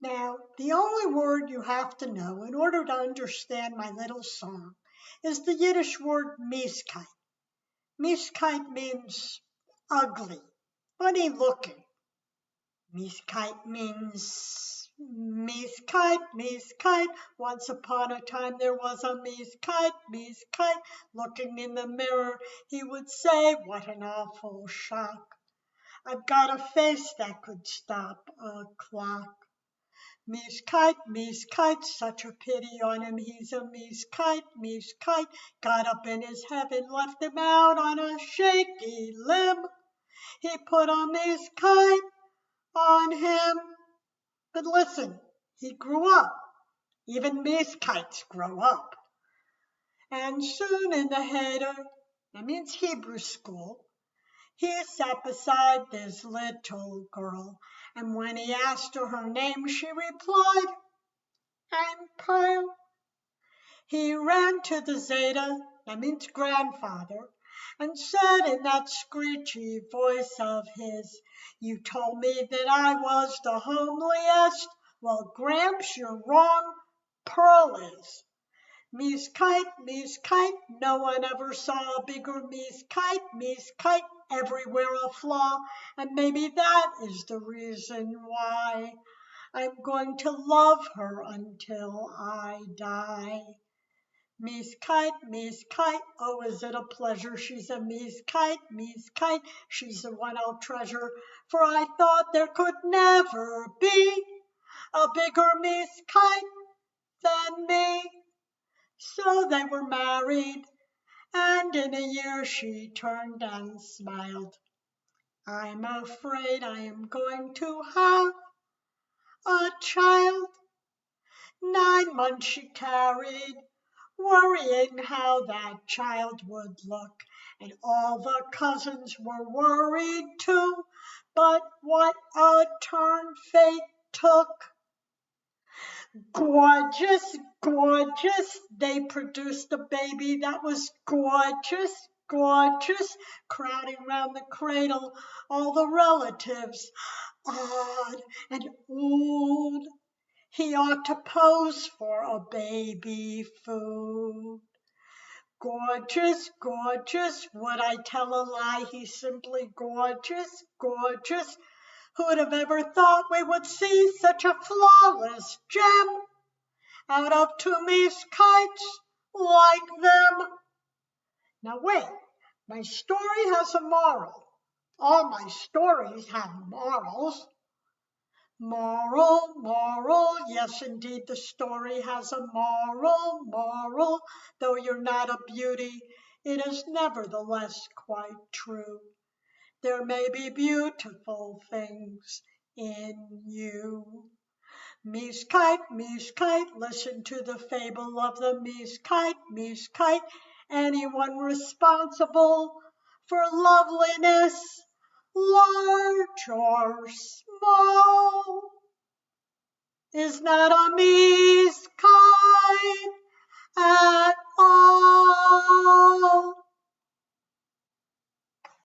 Now, the only word you have to know in order to understand my little song is the Yiddish word Meeskite. Meeskite means ugly, funny looking. Meeskite means Meeskite, Meeskite. Once upon a time there was a Meeskite, Meeskite. Looking in the mirror, he would say, "What an awful shock. I've got a face that could stop a clock." Meeskite, Meeskite, such a pity on him, he's a Meeskite, Meeskite. Got up in his heaven, left him out on a shaky limb. He put a Meeskite on him. But listen, he grew up. Even Meeskites grow up. And soon in the Heder, that means Hebrew school, he sat beside this little girl. And when he asked her her name, she replied, "I'm Pearl." He ran to the Zeta, that means grandfather, and said in that screechy voice of his, "You told me that I was the homeliest. Well, Gramps, you're wrong. Pearl is. Meeskite, Meeskite, no one ever saw a bigger Meeskite, Meeskite, everywhere a flaw, and maybe that is the reason why I'm going to love her until I die. Meeskite, Meeskite, oh, is it a pleasure? She's a Meeskite, Meeskite, she's the one I'll treasure, for I thought there could never be a bigger Meeskite than me." So they were married, and in a year she turned and smiled. "I'm afraid I am going to have a child." 9 months she carried, worrying how that child would look, and all the cousins were worried too. But what a turn fate took! Gorgeous, gorgeous, they produced a baby that was gorgeous, gorgeous, crowding round the cradle, all the relatives, odd and old. He ought to pose for a baby food. Gorgeous, gorgeous, would I tell a lie? He's simply gorgeous, gorgeous. Who'd have ever thought we would see such a flawless gem out of two kites like them? Now wait, my story has a moral. All my stories have morals. Moral, moral, yes indeed the story has a moral, moral. Though you're not a beauty, it is nevertheless quite true. There may be beautiful things in you. Meeskite, Meeskite, listen to the fable of the Meeskite, Meeskite. Anyone responsible for loveliness, large or small, is not a Meeskite.